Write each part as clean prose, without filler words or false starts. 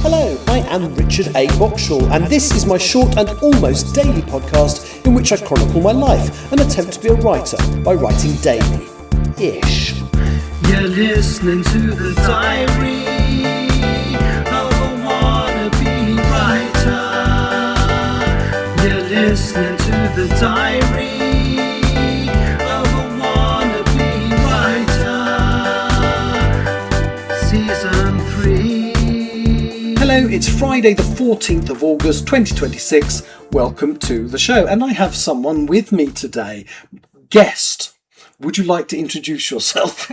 Hello, I am Richard A. Boxall, and this is my short and almost daily podcast in which I chronicle my life and attempt to be a writer by writing daily-ish. You're listening to the diary of a wannabe writer. You're listening to the diary of a wannabe writer. Season 3. Hello, it's Friday the 14th of August 2026. Welcome to the show, and I have someone with me today. Guest, would you like to introduce yourself?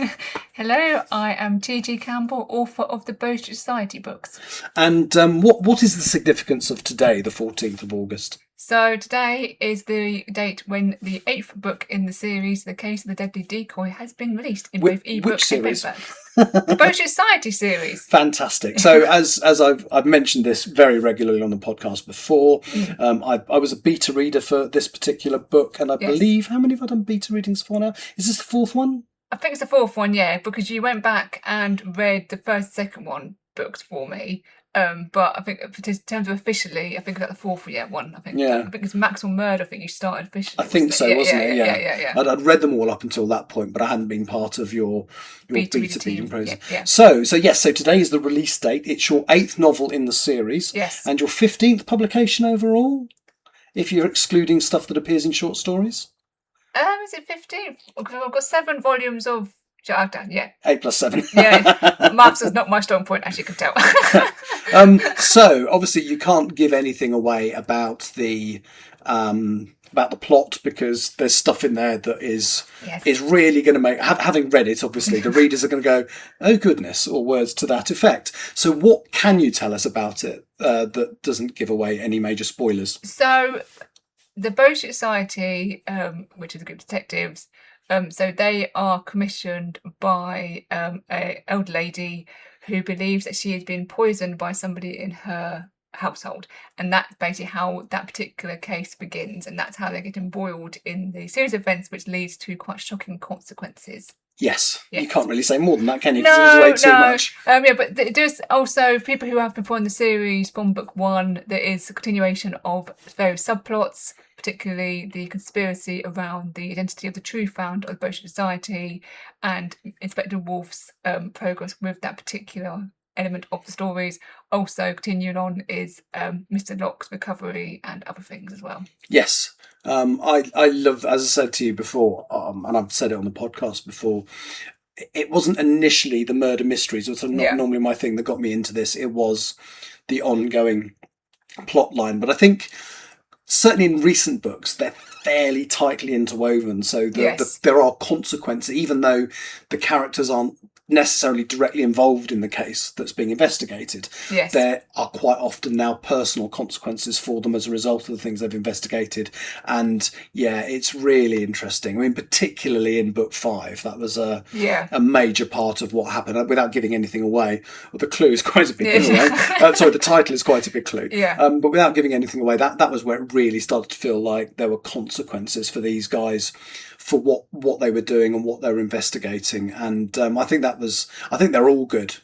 Hello, I am T.G. Campbell, author of the Decoy Society books. And what is the significance of today, the 14th of August? So today is the date when the 8th book in the series, The Case of the Deadly Decoy, has been released in both ebook and paperback. The Decoy Society series. Fantastic. So as I've mentioned this very regularly on the podcast before, I was a beta reader for this particular book, and I believe, how many have I done beta readings for now? Is this the fourth one? I think it's the fourth one, yeah, because you went back and read the first and second books for me. But I think in terms of officially, I think about the fourth one. I think it's Maxwell Murder. I think you started officially. I think so, wasn't it? Yeah. I'd read them all up until that point, but I hadn't been part of your beta reading process. Yeah. So today is the release date. It's your 8th novel in the series, yes, and your 15th publication overall, if you're excluding stuff that appears in short stories. Is it 15? Because I've got 7 volumes of. Yeah. 8 plus 7. Yeah, maths is not my strong point, as you can tell. So obviously you can't give anything away about the plot, because there's stuff in there that is really going to make, having read it, obviously the readers are going to go, oh goodness, or words to that effect. So what can you tell us about it that doesn't give away any major spoilers? So the Decoy Society, which is a group of detectives, so they are commissioned by an old lady who believes that she has been poisoned by somebody in her household. And that's basically how that particular case begins. And that's how they get embroiled in the series of events, which leads to quite shocking consequences. Yes. You can't really say more than that, can you? Because it was way too much. But there's also people who have been following the series from book 1. There is a continuation of various subplots, particularly the conspiracy around the identity of the true founder of the Decoy Society and Inspector Wolf's progress with that particular element of the stories. Also continuing on is Mr. Locke's recovery and other things as well. Yes. I love, as I said to you before, and I've said it on the podcast before, it wasn't initially the murder mysteries, which are not normally my thing, that got me into this. It was the ongoing plot line. But I think certainly in recent books, they're fairly tightly interwoven. So there are consequences, even though the characters aren't necessarily directly involved in the case that's being investigated. Yes. There are quite often now personal consequences for them as a result of the things they've investigated. And it's really interesting. I mean, particularly in book 5, that was a major part of what happened, without giving anything away. Well, the clue is quite a big giveaway. The title is quite a big clue. Yeah. But without giving anything away, that was where it really started to feel like there were consequences for these guys for what they were doing and what they were investigating. And I think they're all good.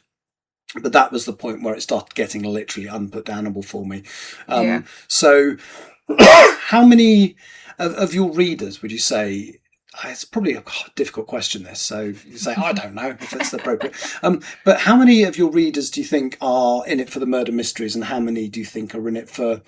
But that was the point where it started getting literally unputdownable for me. So how many of your readers would you say, it's probably a difficult question this, so you say, I don't know if that's appropriate. But how many of your readers do you think are in it for the murder mysteries, and how many do you think are in it for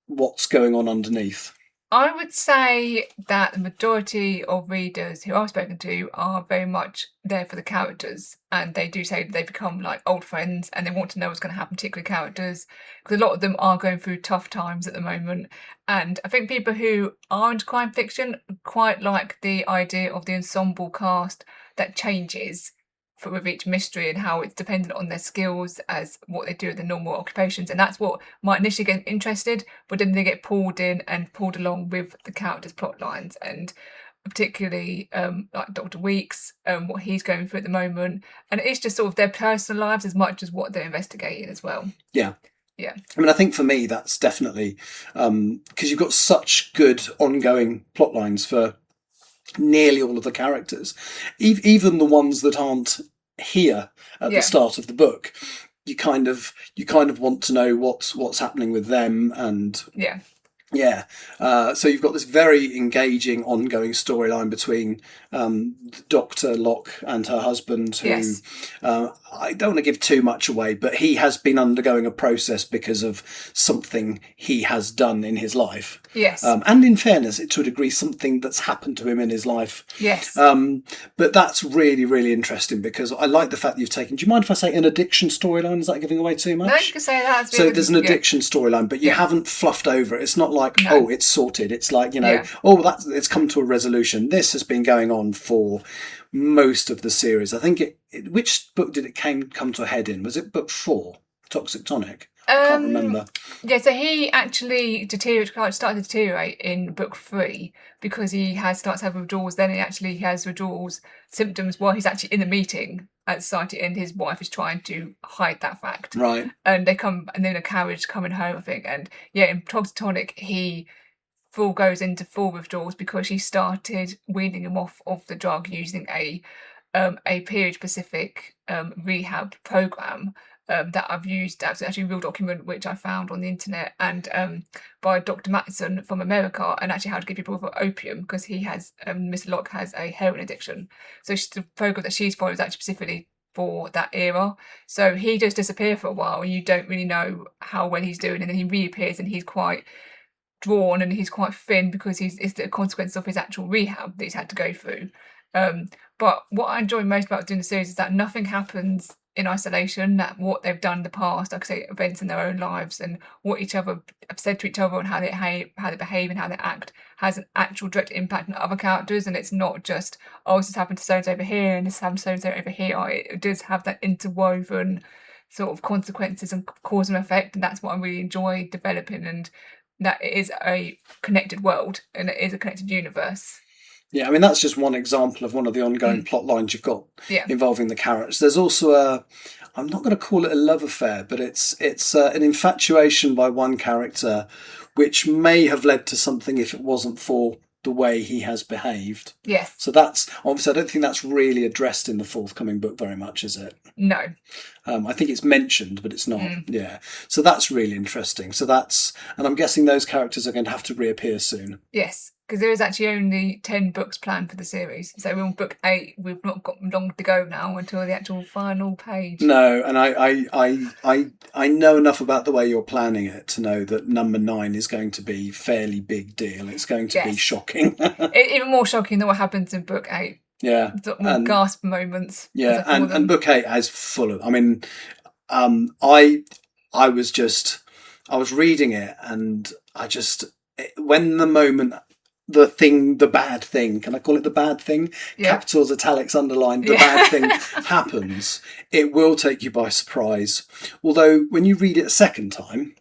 what's going on underneath? I would say that the majority of readers who I've spoken to are very much there for the characters, and they do say that they become like old friends and they want to know what's going to happen to particular characters, because a lot of them are going through tough times at the moment. And I think people who are into crime fiction quite like the idea of the ensemble cast that changes with each mystery, and how it's dependent on their skills as what they do at the normal occupations. And that's what might initially get interested, but then they get pulled in and pulled along with the characters' plot lines. And particularly like Dr. Weeks, what he's going through at the moment. And it's just sort of their personal lives as much as what they're investigating as well. Yeah. Yeah. I mean, I think for me, that's definitely because you've got such good ongoing plot lines for nearly all of the characters, even the ones that aren't here at the start of the book. you kind of want to know what's happening with them, and yeah, so you've got this very engaging ongoing storyline between Dr. Locke and her husband, who yes, I don't want to give too much away, but he has been undergoing a process because of something he has done in his life. yes, And in fairness, to a degree, something that's happened to him in his life. yes. But that's really, really interesting, because I like the fact that you've taken, do you mind if I say an addiction storyline? Is that giving away too much? No, you can say that. So there's an addiction storyline, but you haven't fluffed over it. It's not like, oh, it's sorted. It's like, it's come to a resolution. This has been going on for most of the series. I think which book did it come to a head in? Was it book 4, Toxic Tonic? I can't remember. Yeah, so he actually started to deteriorate in book 3 because he starts to have withdrawals. Then he has withdrawals symptoms while he's actually in the meeting at society, and his wife is trying to hide that fact. Right. And they come, and then a carriage coming home, I think. And yeah, in Toxic Tonic, he goes into full withdrawals because she started weaning him off of the drug using a period specific rehab program. That I've used. That's actually a real document which I found on the internet, and by Dr. Matson from America, and actually how to give people for opium, because he has Mr. Locke has a heroin addiction. So the program that she's followed is actually specifically for that era. So he just disappeared for a while, and you don't really know how well he's doing, and then he reappears, and he's quite drawn and he's quite thin because it's the consequence of his actual rehab that he's had to go through. But what I enjoy most about doing the series is that nothing happens in isolation, that what they've done in the past, like I say, events in their own lives and what each other have said to each other and how they behave and how they act has an actual direct impact on other characters. And it's not just, oh, this has happened to so-and-so over here and this has happened to so-and-so over here. It does have that interwoven sort of consequences and cause and effect, and that's what I really enjoy developing, and that it is a connected world and it is a connected universe. Yeah, I mean, that's just one example of one of the ongoing plot lines you've got involving the characters. There's also I'm not going to call it a love affair, but it's an infatuation by one character, which may have led to something if it wasn't for the way he has behaved. Yes. So that's, obviously, I don't think that's really addressed in the forthcoming book very much, is it? No. I think it's mentioned, but it's not. Yeah. So that's really interesting. And I'm guessing those characters are going to have to reappear soon. Yes, because there is actually only 10 books planned for the series. So we're on book 8. We've not got long to go now until the actual final page. No, and I know enough about the way you're planning it to know that number 9 is going to be a fairly big deal. It's going to be shocking. Even more shocking than what happens in book 8. Yeah. More gasp moments. Yeah, and book 8 is full of, I mean, I was reading it, and when the bad thing, can I call it the bad thing? Yeah. Capitals, italics, underlined, the bad thing happens, it will take you by surprise. Although when you read it a second time,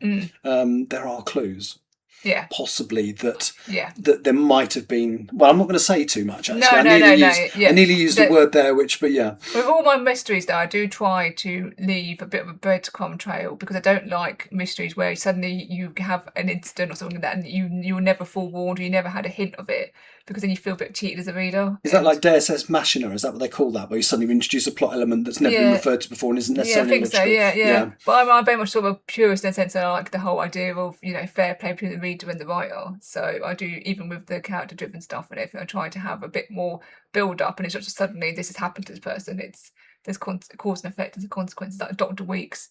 there are clues. Yeah. Possibly that there might have been. Well, I'm not going to say too much. Actually, I nearly used a word there, but yeah. With all my mysteries, though, I do try to leave a bit of a breadcrumb trail, because I don't like mysteries where suddenly you have an incident or something like that, and you were never forewarned, or you never had a hint of it, because then you feel a bit cheated as a reader. Is that like Deus Ex Machina? Is that what they call that, where you suddenly introduce a plot element that's never been referred to before and isn't necessarily logical? Yeah. But I'm very much sort of a purist in the sense that I like the whole idea of fair play between the reader and the writer. So I do, even with the character-driven stuff and everything, I try to have a bit more build-up, and it's not just suddenly this has happened to this person. There's cause and effect, and the consequences. Like Dr. Weeks,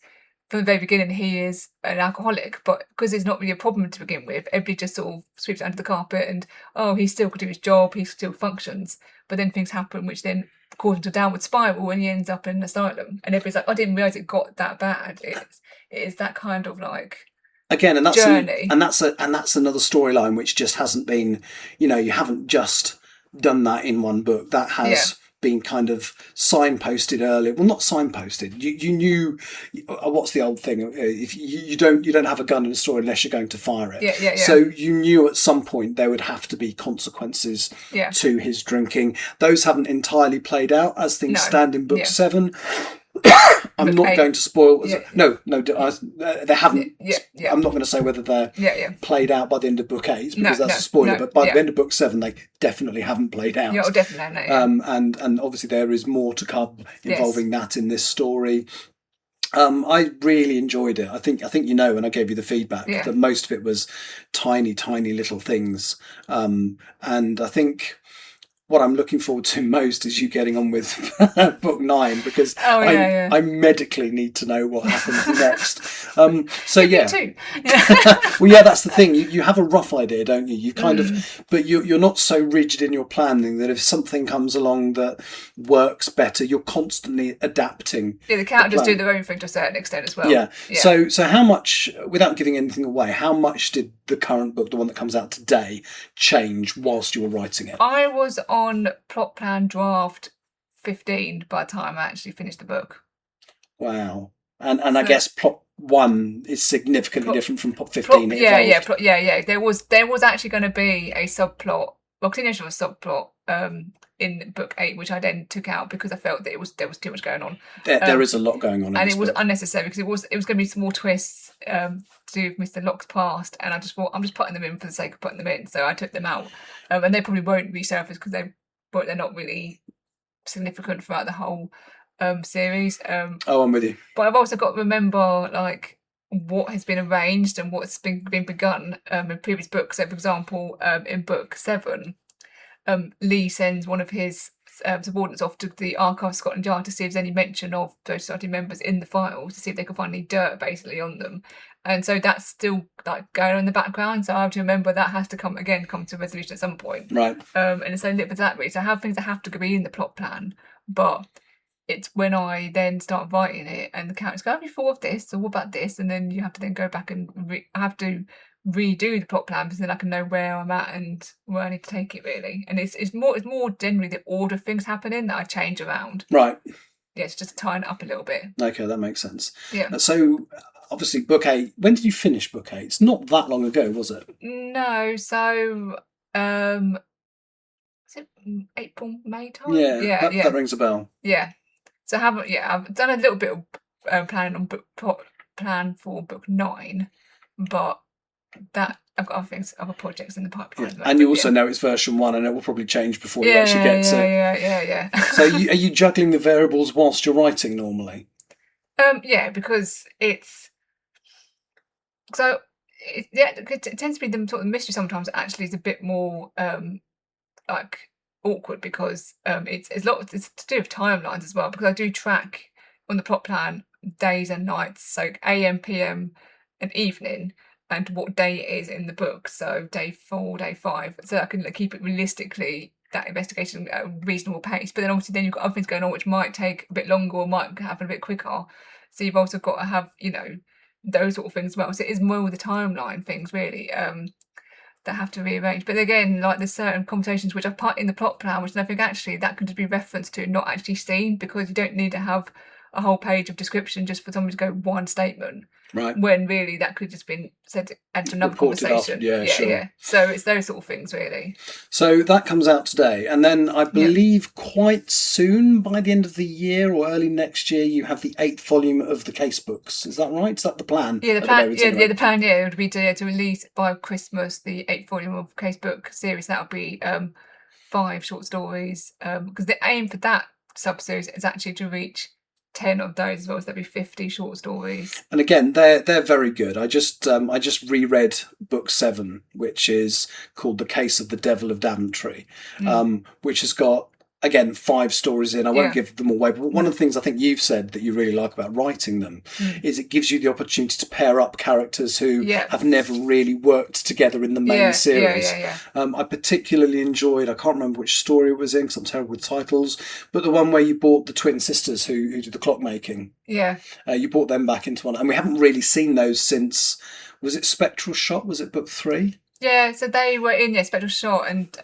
from the very beginning, he is an alcoholic, but because it's not really a problem to begin with, everybody just sort of sweeps it under the carpet and, oh, he still could do his job, he still functions. But then things happen which then cause him to downward spiral, and he ends up in an asylum. And everybody's like, I didn't realise it got that bad. It is that kind of like again, and that's journey. And that's another storyline which just hasn't been, you haven't just done that in one book. That has been kind of signposted earlier. Well, not signposted. You knew, what's the old thing? If you don't have a gun in a story unless you're going to fire it. Yeah. So you knew at some point there would have to be consequences to his drinking. Those haven't entirely played out as things stand in book 7. I'm not going to spoil. No, they haven't. I'm not going to say whether they're played out by the end of book 8 because that's a spoiler. But by the end of book 7, they definitely haven't played out. Yeah, definitely. And obviously there is more to come involving that in this story. I really enjoyed it. I think you know when I gave you the feedback Yeah. that most of it was tiny, tiny little things, and I think what I'm looking forward to most is you getting on with book 9 because Oh I yeah, I medically need to know what happens next. So yeah. Me yeah, too. Yeah. well, yeah, that's the thing. You have a rough idea, don't you? You kind of, Mm. but you're not so rigid in your planning that if something comes along that works better, you're constantly adapting Yeah, the the characters do plan. their own thing to a certain extent as well. Yeah. Yeah. So how much, without giving anything away, how much did the current book, the one that comes out today, change whilst you were writing it? I was on plot plan draft 15 by the time I actually finished the book. Wow. And I So guess plot one is significantly plot, different from plot 15. It evolved. yeah. There was actually going to be a subplot, well, continuation of a subplot, in book 8, which I then took out because I felt that there was too much going on. There is a lot going on in And this it was book. unnecessary because it was going to be small twists to do with Mr. Locke's past, and I just thought I'm just putting them in for the sake of putting them in, so I took them out, and they probably won't resurface because they're not really significant throughout the whole series. Oh, I'm with you. But I've also got to remember like what has been arranged and what's been begun in previous books. So, for example, in book 7, Lee sends one of his subordinates off to the Archive of Scotland Yard to see if there's any mention of those society members in the files, to see if they can find any dirt basically on them. And so that's still like going on in the background. So I have to remember that has to come to a resolution at some point. Right. And it's only for that reason. So I have things that have to be in the plot plan, but it's when I then start writing it and the characters go, have you thought of this? Or what about this? And then you have to then go back and I have to redo the plot plan because then I can know where I'm at and where I need to take it really. And it's more generally the order of things happening that I change around. Right. Yeah, it's just tying it up a little bit. Okay, that makes sense. Yeah. So obviously book 8, when did you finish book 8? It's not that long ago, was it? No, so is it April, May time? Yeah, that rings a bell. Yeah. So I've done a little bit of planning on plan for book 9, but that I've got other projects in the pipeline. Yeah. And you also know it's version 1 and it will probably change before you actually get to it. Yeah. So are you juggling the variables whilst you're writing normally? Yeah, because it's so it tends to be the sort of mystery sometimes actually is a bit more like awkward because it's to do with timelines as well, because I do track on the plot plan days and nights, so AM, PM and evening, and what day it is in the book, so day 4, day 5, so I can keep it realistically that investigation at a reasonable pace. But then obviously then you've got other things going on which might take a bit longer or might happen a bit quicker, so you've also got to have those sort of things as well. So it is more the timeline things really that have to rearrange. But again, like there's certain conversations which are part in the plot plan, which I think actually that can just be referenced to, not actually seen, because you don't need to have a whole page of description just for somebody to go one statement. Right. When really that could have just been said at another Reported conversation. after, yeah, sure. Yeah. So it's those sort of things really. So that comes out today, and then I believe quite soon, by the end of the year or early next year, you have the 8th volume of the case books. Is that right? Is that the plan? Yeah, the plan. The plan. Yeah, would be to release by Christmas the 8th volume of Casebook series. That would be 5 short stories. Because the aim for that sub-series is actually to reach 10 of those as well, so that'd be 50 short stories. And again, they're very good. I just reread book 7, which is called The Case of the Devil of Daventry, which has got, again, 5 stories in. I won't give them away, but one of the things I think you've said that you really like about writing them is it gives you the opportunity to pair up characters who have never really worked together in the main series. I particularly enjoyed, I can't remember which story it was in because I'm terrible with titles, but the one where you brought the twin sisters who do the clockmaking. Yeah. You brought them back into one, and we haven't really seen those since, was it Spectral Shot? Was it book 3? Yeah, so they were in Spectral Shot, and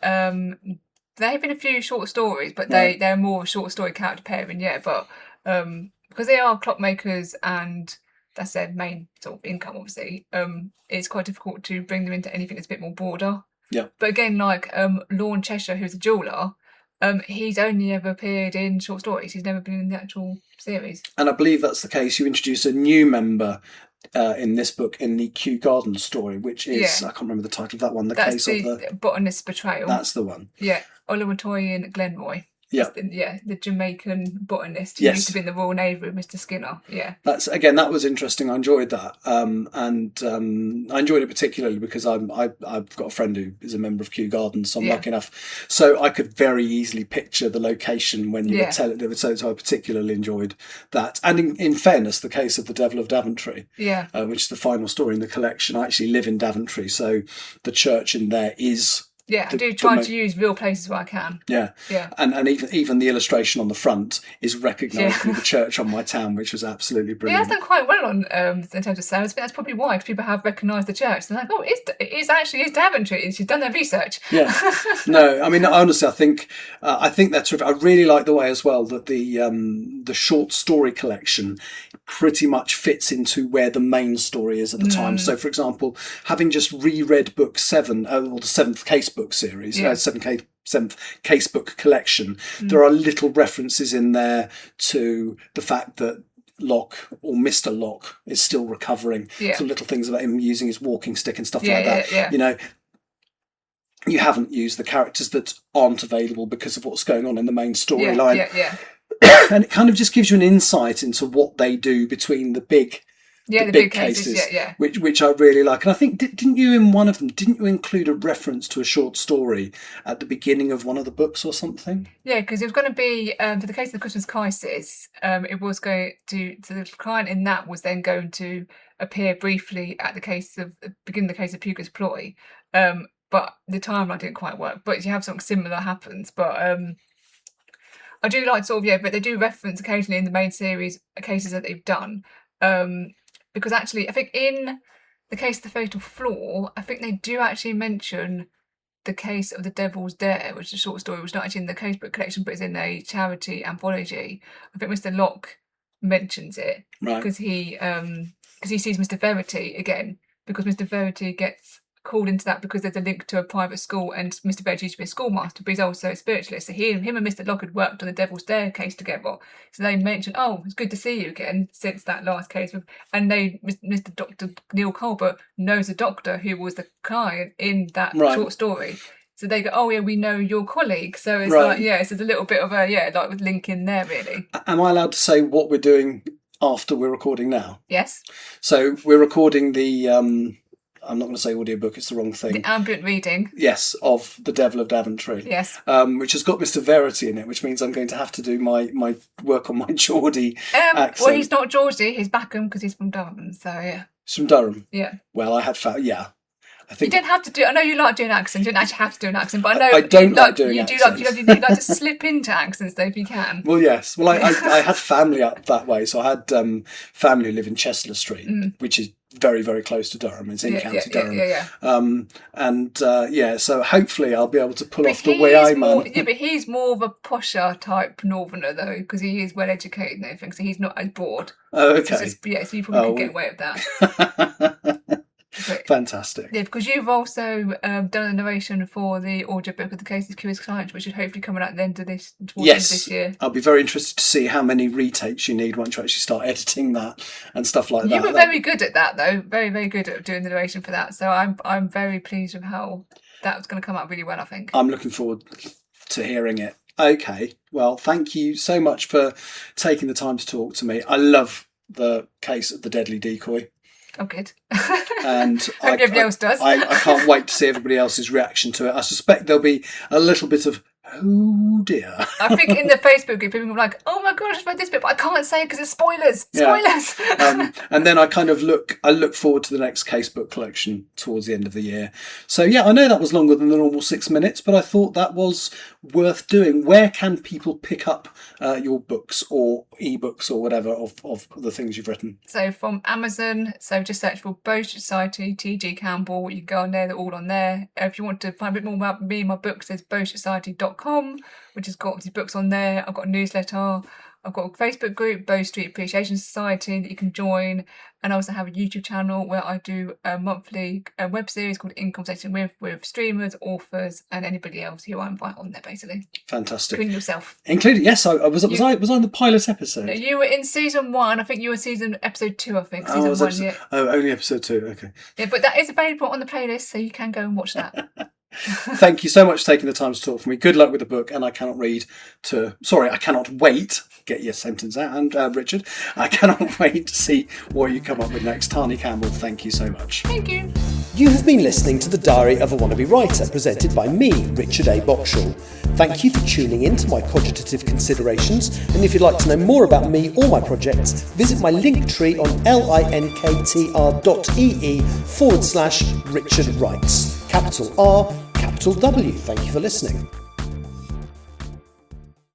there have been a few short stories, but they're more short story character pairing, but because they are clockmakers and that's their main sort of income, obviously, it's quite difficult to bring them into anything that's a bit more broader. Yeah. But again, like Lorne Cheshire, who's a jeweller, he's only ever appeared in short stories. He's never been in the actual series. And I believe that's the case. You introduce a new member in this book in the Kew Gardens story, which is, I can't remember the title of that one, That's the Botanist's Betrayal. That's the one. Yeah, Oliver Toyin Glenroy. Yeah. The Jamaican botanist who Yes. used to be in the Royal Navy with Mr. Skinner. Yeah. That was interesting. I enjoyed that, and I enjoyed it particularly because I've got a friend who is a member of Kew Gardens, so I'm lucky enough, so I could very easily picture the location when you were telling it. So I particularly enjoyed that. And in fairness, the case of the Devil of Daventry, which is the final story in the collection. I actually live in Daventry, so the church in there is. Yeah, I do try to use real places where I can. Yeah, yeah, and even the illustration on the front is recognising the church on my town, which was absolutely brilliant. Yeah, it's done quite well on in terms of sales. I think that's probably why, because people have recognised the church. They're like, oh, it's actually Daventry. She's done their research. Yeah, no, I mean honestly, I think that's terrific. I really like the way as well that the short story collection pretty much fits into where the main story is at the time. So, for example, having just reread book 7, or the 7th casebook series, 7th casebook collection, there are little references in there to the fact that Locke, or Mr. Locke, is still recovering. Some little things about him using his walking stick and stuff like that. You know, you haven't used the characters that aren't available because of what's going on in the main storyline. And it kind of just gives you an insight into what they do between the big cases, which I really like. And I think didn't you in one of them? Didn't you include a reference to a short story at the beginning of one of the books or something? Yeah, because it was going to be for the case of the Christmas Crisis. It was going to the client in that was then going to appear briefly at the beginning of the case of Puga's Ploy, but the timeline didn't quite work. But you have something similar happens, but. I do like but they do reference occasionally in the main series cases that they've done. Because actually, I think in the case of the Fatal Flaw, I think they do actually mention the case of the Devil's Dare, which is a short story, which is not actually in the casebook collection, but is in a charity anthology. I think Mr. Locke mentions it because he sees Mr. Verity again, because Mr. Verity gets called into that because there's a link to a private school, and Mr. Verity used to be a schoolmaster, but he's also a spiritualist. So him and Mr. Locke had worked on the Devil's Dare case together. So they mentioned, oh, it's good to see you again since that last case. And Mr. Dr. Neil Colbert knows a doctor who was the client in that short story. So they go, oh yeah, we know your colleague. So it's so there's a little bit of a with link in there really. Am I allowed to say what we're doing after we're recording now? Yes. So we're recording the I'm not going to say audiobook, it's the wrong thing. The ambient reading. Yes, of The Devil of Daventry. Yes. Which has got Mr. Verity in it, which means I'm going to have to do my work on my Geordie accent. Well, he's not Geordie, he's Backham because he's from Durham, so yeah. He's from Durham? Yeah. Well, I had found, I think you didn't have to do. I know you like doing accents. You didn't actually have to do an accent, but I know I don't like doing accents. You do like to slip into accents, though, if you can. Well, yes. Well, I had family up that way, so I had family who live in Chestler Street, which is very, very close to Durham. It's in County Durham. So hopefully I'll be able to pull off the way I'm on. Yeah, but he's more of a posher type northerner, though, because he is well educated and everything, so he's not as broad. Oh, okay. So you probably could get away with that. Fantastic. Yeah, because you've also done a narration for the audiobook of The Case of Curious Clients, which should hopefully come out at the end of this year. I'll be very interested to see how many retakes you need once you actually start editing that and stuff like that. You were very good at that, though. Very, very good at doing the narration for that. So I'm very pleased with how that's going to come out really well, I think. I'm looking forward to hearing it. Okay, well, thank you so much for taking the time to talk to me. I love the case of the Deadly Decoy. Oh, good. And everybody else does. I can't wait to see everybody else's reaction to it. I suspect there'll be a little bit of, oh dear. I think in the Facebook group, people are like, oh my gosh, I've read this bit, but I can't say it because it's spoilers. Spoilers. Yeah. And then I look forward to the next casebook collection towards the end of the year. So yeah, I know that was longer than the normal 6 minutes, but I thought that was worth doing. Where can people pick up your books or ebooks or whatever of the things you've written? So from Amazon, so just search for Boastful Society, T.G. Campbell. You can go on there, they're all on there. If you want to find a bit more about me and my books, there's boastsociety.com, which has got these books on there. I've got a newsletter. I've got a Facebook group, Bow Street Appreciation Society, that you can join. And I also have a YouTube channel where I do a monthly web series called In Conversation with streamers, authors, and anybody else who I invite on there, basically. Fantastic. Including yourself. Yes, I was I in the pilot episode? No, you were in season 1. I think you were episode 2, I think. Season 1, yeah. Oh, only episode 2, okay. Yeah, but that is available on the playlist, so you can go and watch that. Thank you so much for taking the time to talk for me. Good luck with the book, and I cannot wait. Get your sentence out, and Richard. I cannot wait to see what you come up with next. Tani Campbell, thank you so much. Thank you. You have been listening to The Diary of a Wannabe Writer, presented by me, Richard A. Boxall. Thank you for tuning in to my cogitative considerations, and if you'd like to know more about me or my projects, visit my link tree on linktr.ee/Richard Writes. Capital R, capital W. Thank you for listening.